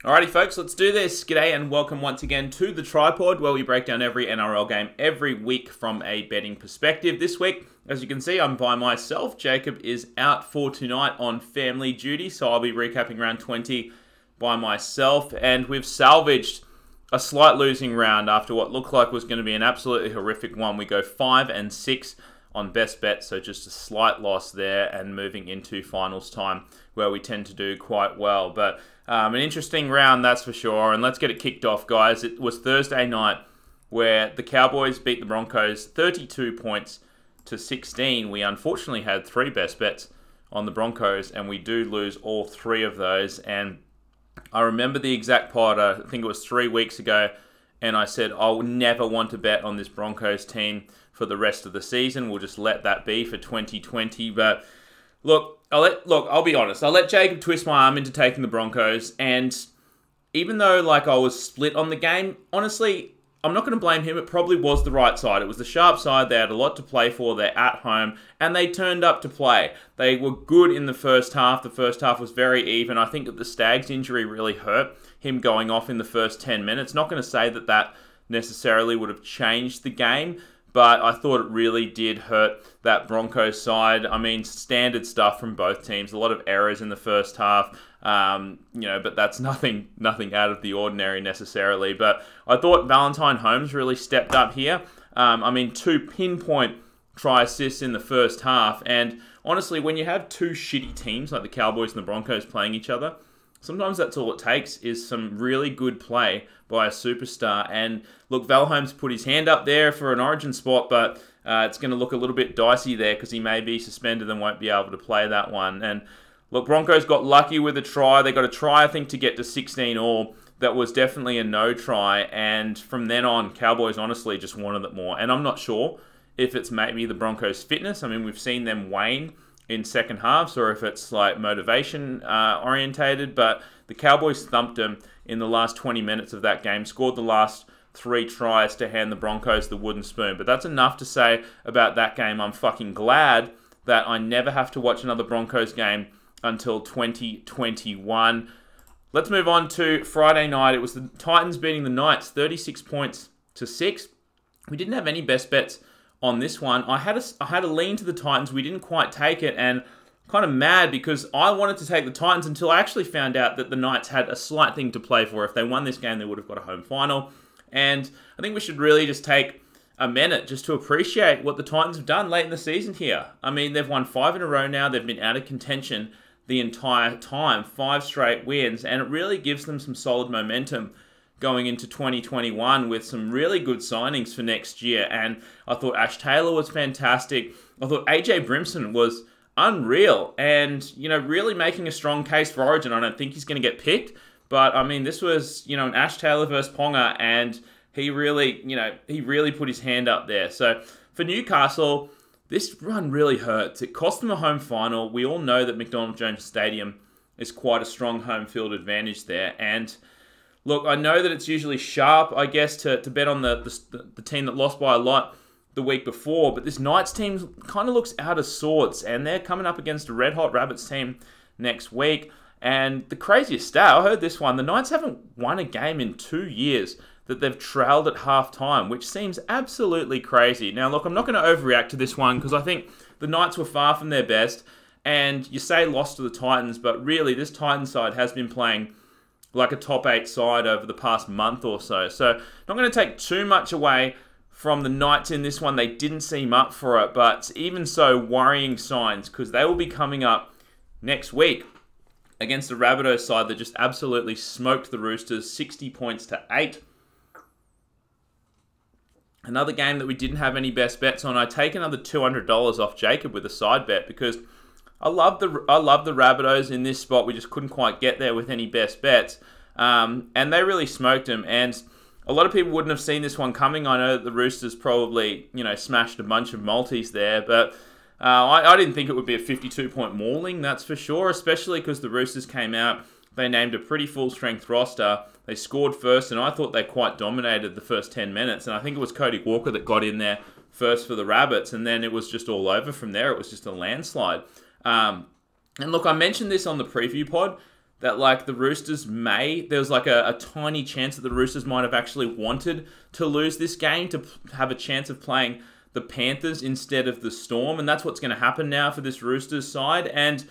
Alrighty folks, let's do this. G'day and welcome once again to the Tripod, where we break down every NRL game every week from a betting perspective. This week, as you can see, I'm by myself. Jacob is out for tonight on family duty, so I'll be recapping round 20 by myself. And we've salvaged a slight losing round after what looked like was going to be an absolutely horrific one. We go 5 and 6 on best bet, so just a slight loss there and moving into finals time where we tend to do quite well. But an interesting round, that's for sure. And let's get it kicked off, guys. It was Thursday night where the Cowboys beat the Broncos 32 points to 16. We unfortunately had 3 best bets on the Broncos, and we do lose all 3 of those. And I remember the exact pod, I think it was 3 weeks ago, and I said I'll never want to bet on this Broncos team for the rest of the season. We'll just let that be for 2020. But look, I'll be honest. I let Jacob twist my arm into taking the Broncos, and even though I was split on the game, honestly, I'm not going to blame him. It probably was the right side. It was the sharp side. They had a lot to play for. They're at home, and they turned up to play. They were good in the first half. The first half was very even. I think that the Stags injury really hurt him going off in the first 10 minutes. Not going to say that that necessarily would have changed the game, but I thought it really did hurt that Broncos side. I mean, standard stuff from both teams. A lot of errors in the first half, but that's nothing out of the ordinary necessarily. But I thought Valentine Holmes really stepped up here. 2 pinpoint try assists in the first half. And honestly, when you have 2 shitty teams like the Cowboys and the Broncos playing each other, sometimes that's all it takes is some really good play by a superstar. And look, Val Holmes put his hand up there for an origin spot, but it's going to look a little bit dicey there because he may be suspended and won't be able to play that one. And look, Broncos got lucky with a try. They got a try, I think, to get to 16 all. That was definitely a no try. And from then on, Cowboys honestly just wanted it more. And I'm not sure if it's maybe the Broncos' fitness. I mean, we've seen them wane in second halves, or if it's motivation orientated, but the Cowboys thumped them in the last 20 minutes of that game, scored the last 3 tries to hand the Broncos the wooden spoon. But that's enough to say about that game. I'm fucking glad that I never have to watch another Broncos game until 2021. Let's move on to Friday night. It was the Titans beating the Knights 36 points to 6. We didn't have any best bets on this one. I had a lean to the Titans. We didn't quite take it, and kind of mad because I wanted to take the Titans until I actually found out that the Knights had a slight thing to play for. If they won this game, they would have got a home final. And I think we should really just take a minute just to appreciate what the Titans have done late in the season here. I mean, they've won 5 in a row now. They've been out of contention the entire time, 5 straight wins, and it really gives them some solid momentum going into 2021 with some really good signings for next year. And I thought Ash Taylor was fantastic. I thought AJ Brimson was unreal and, really making a strong case for Origin. I don't think he's going to get picked, but I mean, this was, an Ash Taylor versus Ponga, and he really put his hand up there. So for Newcastle, this run really hurts. It cost them a home final. We all know that McDonald Jones Stadium is quite a strong home field advantage there. And look, I know that it's usually sharp, I guess, to bet on the team that lost by a lot the week before, but this Knights team kind of looks out of sorts, and they're coming up against a red-hot Rabbits team next week. And the craziest stat, I heard this one, the Knights haven't won a game in 2 years that they've trailed at half-time, which seems absolutely crazy. Now, look, I'm not going to overreact to this one because I think the Knights were far from their best, and you say lost to the Titans, but really this Titans side has been playing like a top 8 side over the past month or so. So, not going to take too much away from the Knights in this one. They didn't seem up for it, but even so, worrying signs because they will be coming up next week against the Rabbitohs side that just absolutely smoked the Roosters 60 points to 8. Another game that we didn't have any best bets on. I take another $200 off Jacob with a side bet because I love the Rabbitohs in this spot. We just couldn't quite get there with any best bets, and they really smoked them. And a lot of people wouldn't have seen this one coming. I know that the Roosters probably smashed a bunch of multis there, but I didn't think it would be a 52-point mauling. That's for sure. Especially because the Roosters came out. They named a pretty full-strength roster. They scored first, and I thought they quite dominated the first 10 minutes. And I think it was Cody Walker that got in there first for the Rabbits, and then it was just all over from there. It was just a landslide. And look, I mentioned this on the preview pod. that like the Roosters there was like a tiny chance that the Roosters might have actually wanted to lose this game to have a chance of playing the Panthers instead of the Storm, and that's what's going to happen now for this Roosters side. And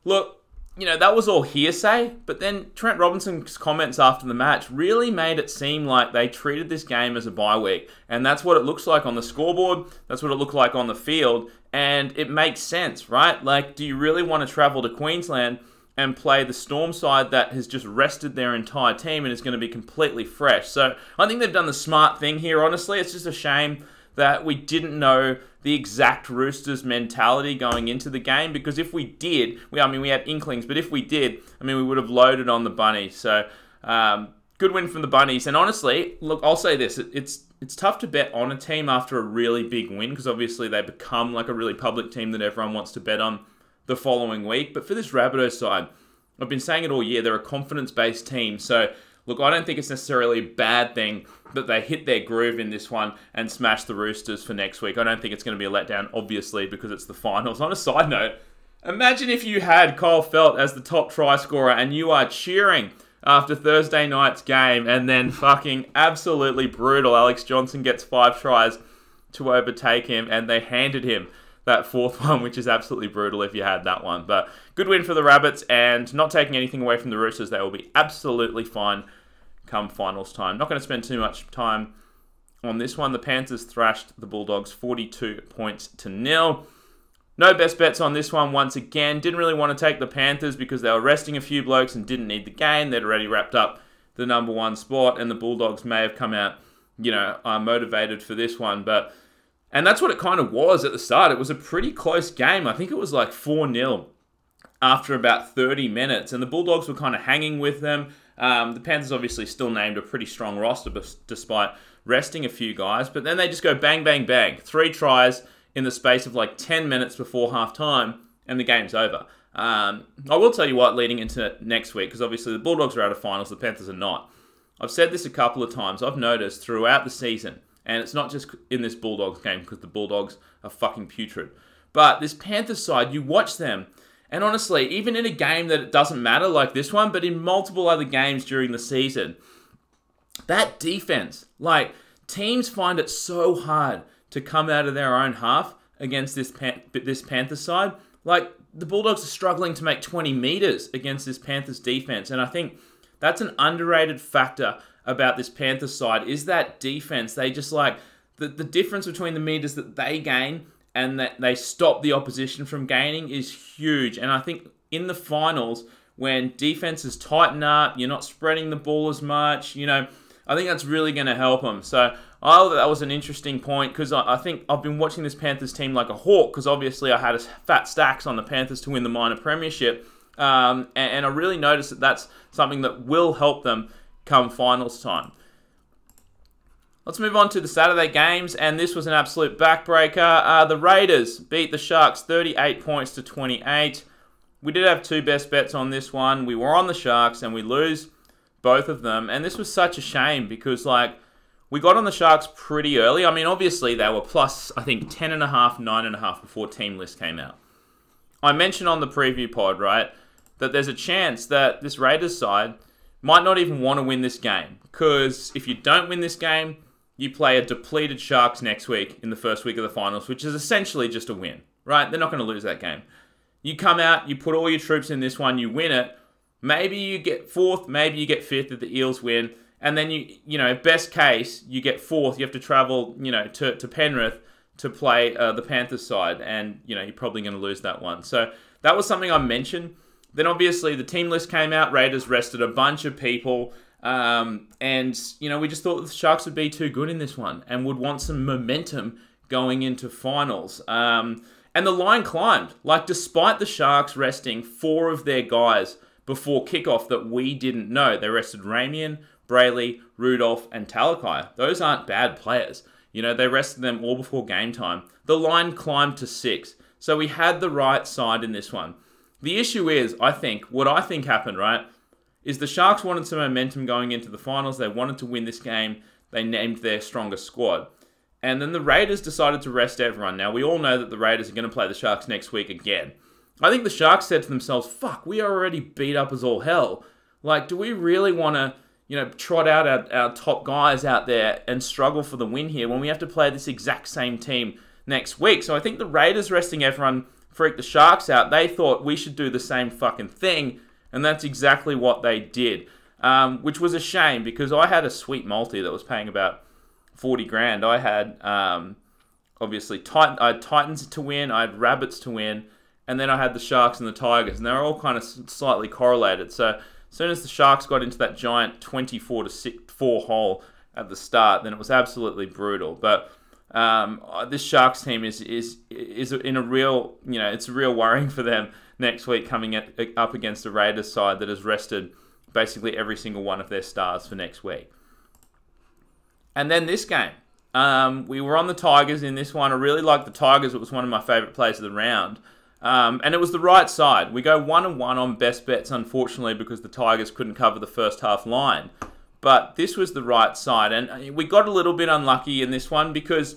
look, that was all hearsay, but then Trent Robinson's comments after the match really made it seem like they treated this game as a bye week, and that's what it looks like on the scoreboard, that's what it looked like on the field, and it makes sense, right? Like, do you really want to travel to Queensland and play the Storm side that has just rested their entire team and is going to be completely fresh? So I think they've done the smart thing here, honestly. It's just a shame that we didn't know the exact Roosters mentality going into the game, because if we did, we had inklings, but if we did, we would have loaded on the Bunnies. So good win from the Bunnies. And honestly, look, I'll say this, it's tough to bet on a team after a really big win, because obviously they become like a really public team that everyone wants to bet on the following week. But for this Rabbitohs side, I've been saying it all year, they're a confidence-based team. So look, I don't think it's necessarily a bad thing that they hit their groove in this one and smash the Roosters for next week. I don't think it's going to be a letdown, obviously, because it's the finals. On a side note, imagine if you had Kyle Feldt as the top try scorer and you are cheering after Thursday night's game, and then fucking absolutely brutal Alex Johnson gets 5 tries to overtake him, and they handed him that 4th one, which is absolutely brutal if you had that one. But good win for the Rabbits, and not taking anything away from the Roosters. They will be absolutely fine come finals time. Not going to spend too much time on this one. The Panthers thrashed the Bulldogs 42 points to 0. No best bets on this one once again. Didn't really want to take the Panthers because they were resting a few blokes and didn't need the game. They'd already wrapped up the number 1 spot, and the Bulldogs may have come out, motivated for this one. And that's what it kind of was at the start. It was a pretty close game. I think it was like 4-0 after about 30 minutes. And the Bulldogs were kind of hanging with them. The Panthers obviously still named a pretty strong roster despite resting a few guys. But then they just go bang, bang, bang. 3 tries in the space of like 10 minutes before halftime, and the game's over. I will tell you what, leading into next week, because obviously the Bulldogs are out of finals, the Panthers are not. I've said this a couple of times. I've noticed throughout the season, and it's not just in this Bulldogs game, because the Bulldogs are fucking putrid. But this Panthers side, you watch them, and honestly, even in a game that it doesn't matter like this one, but in multiple other games during the season, that defense, like, teams find it so hard to come out of their own half against this Panthers side. Like, the Bulldogs are struggling to make 20 meters against this Panthers defense, and I think that's an underrated factor about this Panthers side, is that defense. They just like, the difference between the meters that they gain and that they stop the opposition from gaining is huge. And I think in the finals, when defenses tighten up, you're not spreading the ball as much, I think that's really going to help them. So I thought that was an interesting point, because I think I've been watching this Panthers team like a hawk, because obviously I had fat stacks on the Panthers to win the minor premiership. And I really noticed that that's something that will help them come finals time. Let's move on to the Saturday games, and this was an absolute backbreaker. The Raiders beat the Sharks 38 points to 28. We did have 2 best bets on this one. We were on the Sharks, and we lose both of them. And this was such a shame, because we got on the Sharks pretty early. Obviously they were plus, I think, 10.5, 9.5 before team list came out. I mentioned on the preview pod, right, that there's a chance that this Raiders side might not even want to win this game, because if you don't win this game, you play a depleted Sharks next week in the first week of the finals, which is essentially just a win, right? They're not going to lose that game. You come out, you put all your troops in this one, you win it. Maybe you get 4th, maybe you get 5th if the Eels win, and then best case, you get 4th. You have to travel, to Penrith to play the Panthers side, and you're probably going to lose that one. So that was something I mentioned. Then obviously the team list came out. Raiders rested a bunch of people. And, we just thought the Sharks would be too good in this one and would want some momentum going into finals. And the line climbed. Like, despite the Sharks resting 4 of their guys before kickoff that we didn't know. They rested Ramian, Brayley, Rudolph, and Talakai. Those aren't bad players. They rested them all before game time. The line climbed to 6. So we had the right side in this one. The issue is, what I think happened, right, is the Sharks wanted some momentum going into the finals. They wanted to win this game. They named their strongest squad. And then the Raiders decided to rest everyone. Now, we all know that the Raiders are going to play the Sharks next week again. I think the Sharks said to themselves, fuck, we are already beat up as all hell. Like, do we really want to, trot out our top guys out there and struggle for the win here when we have to play this exact same team next week? So I think the Raiders resting everyone freaked the Sharks out. They thought we should do the same fucking thing, and that's exactly what they did, which was a shame because I had a sweet multi that was paying about 40 grand. I had, obviously, I had Titans to win, I had Rabbits to win, and then I had the Sharks and the Tigers, and they were all kind of slightly correlated. So as soon as the Sharks got into that giant 24-4 hole at the start, then it was absolutely brutal. But this Sharks team is in a real, it's real worrying for them next week coming up against the Raiders side that has rested basically every single one of their stars for next week. And then this game, we were on the Tigers in this one. I really liked the Tigers. It was one of my favourite plays of the round. And it was the right side. We go 1-1 on best bets, unfortunately, because the Tigers couldn't cover the first half line. But this was the right side. And we got a little bit unlucky in this one because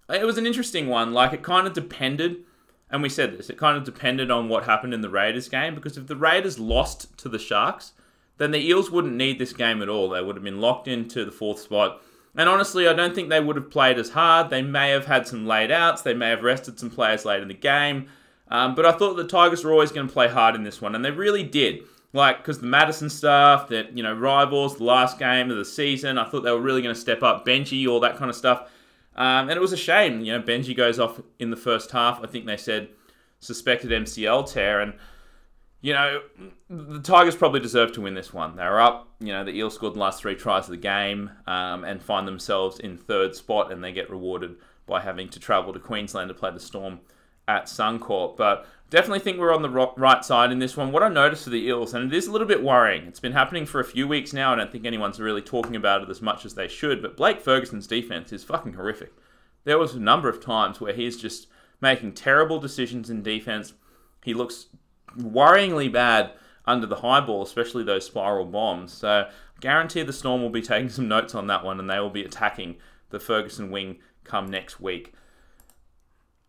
it was an interesting one. Like, it kind of depended, and we said this, it kind of depended on what happened in the Raiders game. Because if the Raiders lost to the Sharks, then the Eels wouldn't need this game at all. They would have been locked into the 4th spot. And honestly, I don't think they would have played as hard. They may have had some laid outs. They may have rested some players late in the game. But I thought the Tigers were always going to play hard in this one. And they really did. Like, because the Madison stuff, that, rivals, the last game of the season, I thought they were really going to step up. Benji, all that kind of stuff. And it was a shame. Benji goes off in the first half. I think they said suspected MCL tear. And, the Tigers probably deserved to win this one. They were up. The Eels scored the last 3 tries of the game and find themselves in 3rd spot, and they get rewarded by having to travel to Queensland to play the Storm at Suncorp. But definitely think we're on the right side in this one. What I noticed for the Eels, and it is a little bit worrying, it's been happening for a few weeks now. I don't think anyone's really talking about it as much as they should, but Blake Ferguson's defense is fucking horrific. There was a number of times where he's just making terrible decisions in defense. He looks worryingly bad under the high ball, especially those spiral bombs. So I guarantee the Storm will be taking some notes on that one, and they will be attacking the Ferguson wing come next week.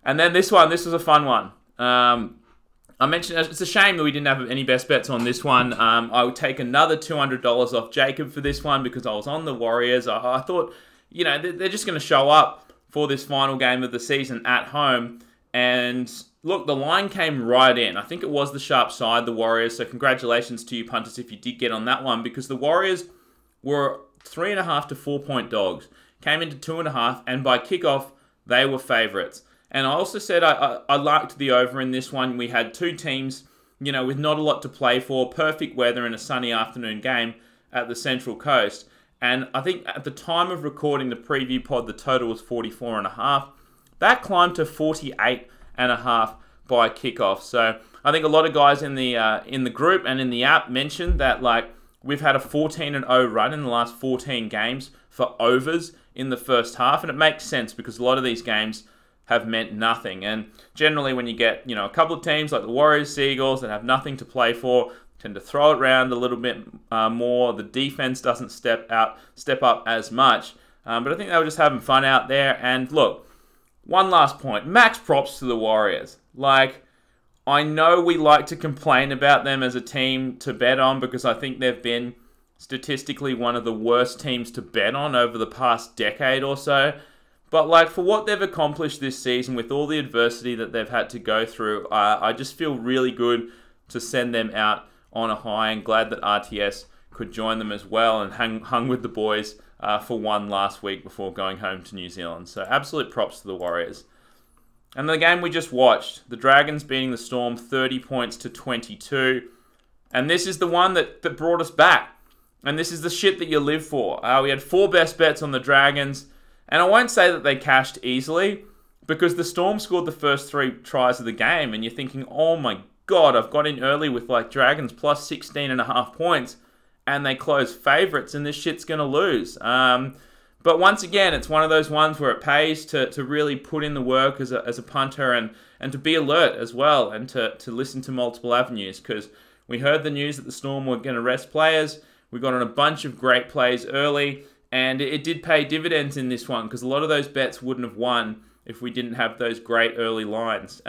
And then this was a fun one. I mentioned it's a shame that we didn't have any best bets on this one. I would take another $200 off Jacob for this one because I was on the Warriors. I thought, they're just going to show up for this final game of the season at home. And look, the line came right in. I think it was the sharp side, the Warriors. So congratulations to you, punters, if you did get on that one, because the Warriors were 3.5 to 4 point dogs. Came into 2.5, and by kickoff, they were favourites. And I also said I liked the over in this one. We had 2 teams, with not a lot to play for, perfect weather in a sunny afternoon game at the Central Coast. And I think at the time of recording the preview pod, the total was 44.5. That climbed to 48.5 by kickoff. So I think a lot of guys in the group and in the app mentioned that we've had a 14-0 run in the last 14 games for overs in the first half, and it makes sense because a lot of these games have meant nothing. And generally, when you get a couple of teams like the Warriors, Seagulls that have nothing to play for, tend to throw it around a little bit more. The defense doesn't step up as much. But I think they were just having fun out there. And look, one last point. Max props to the Warriors. I know we like to complain about them as a team to bet on because I think they've been statistically one of the worst teams to bet on over the past decade or so. But for what they've accomplished this season with all the adversity that they've had to go through, I just feel really good to send them out on a high, and glad that RTS could join them as well and hung with the boys for one last week before going home to New Zealand. So absolute props to the Warriors. And the game we just watched, the Dragons beating the Storm 30 points to 22. And this is the one that brought us back. And this is the shit that you live for. We had 4 best bets on the Dragons. And I won't say that they cashed easily because the Storm scored the first 3 tries of the game. And you're thinking, oh my God, I've got in early with Dragons plus 16.5 points. And they close favourites and this shit's going to lose. But once again, it's one of those ones where it pays to really put in the work as a punter and to be alert as well and to listen to multiple avenues, because we heard the news that the Storm were going to rest players. We got on a bunch of great plays early, and it did pay dividends in this one because a lot of those bets wouldn't have won if we didn't have those great early lines.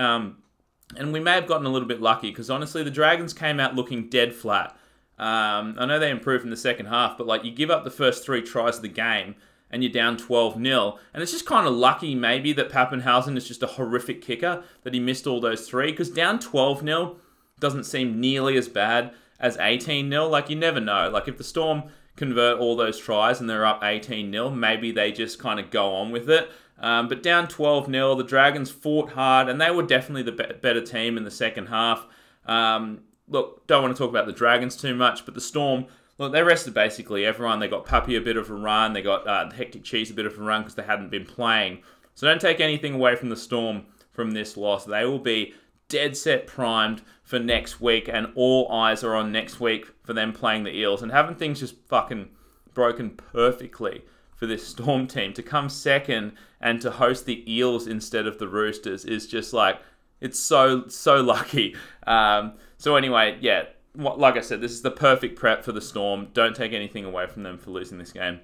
And we may have gotten a little bit lucky because honestly, the Dragons came out looking dead flat. I know they improved in the second half, but like you give up the first 3 tries of the game and you're down 12-0. And it's just kind of lucky maybe that Pappenhausen is just a horrific kicker, that he missed all those 3. Because down 12-0 doesn't seem nearly as bad as 18-0. Like, you never know. Like, if the Storm convert all those tries and they're up 18-0, maybe they just kind of go on with it. But down 12-0, the Dragons fought hard, and they were definitely the better team in the second half. Look, don't want to talk about the Dragons too much, but the Storm, look, they rested basically everyone. They got Puppy a bit of a run. They got Hectic Cheese a bit of a run because they hadn't been playing. So don't take anything away from the Storm from this loss. They will be dead set primed for next week, and all eyes are on next week for them playing the Eels. And having things just fucking broken perfectly for this Storm team to come second and to host the Eels instead of the Roosters is just like, it's so lucky. So anyway, yeah, like I said, this is the perfect prep for the Storm. Don't take anything away from them for losing this game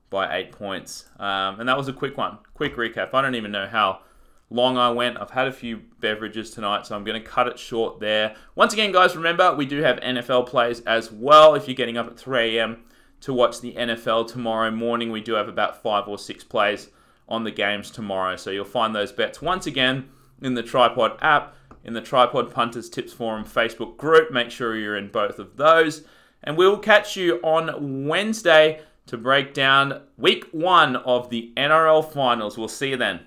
by 8 points. And that was a quick one. Quick recap. I don't even know how long I went. I've had a few beverages tonight, so I'm going to cut it short there. Once again, guys, remember, we do have NFL plays as well. If you're getting up at 3 a.m. to watch the NFL tomorrow morning, we do have about 5 or 6 plays on the games tomorrow. So you'll find those bets once again in the Tripod app, in the Tripod Punters Tips Forum Facebook group. Make sure you're in both of those. And we'll catch you on Wednesday to break down week 1 of the NRL finals. We'll see you then.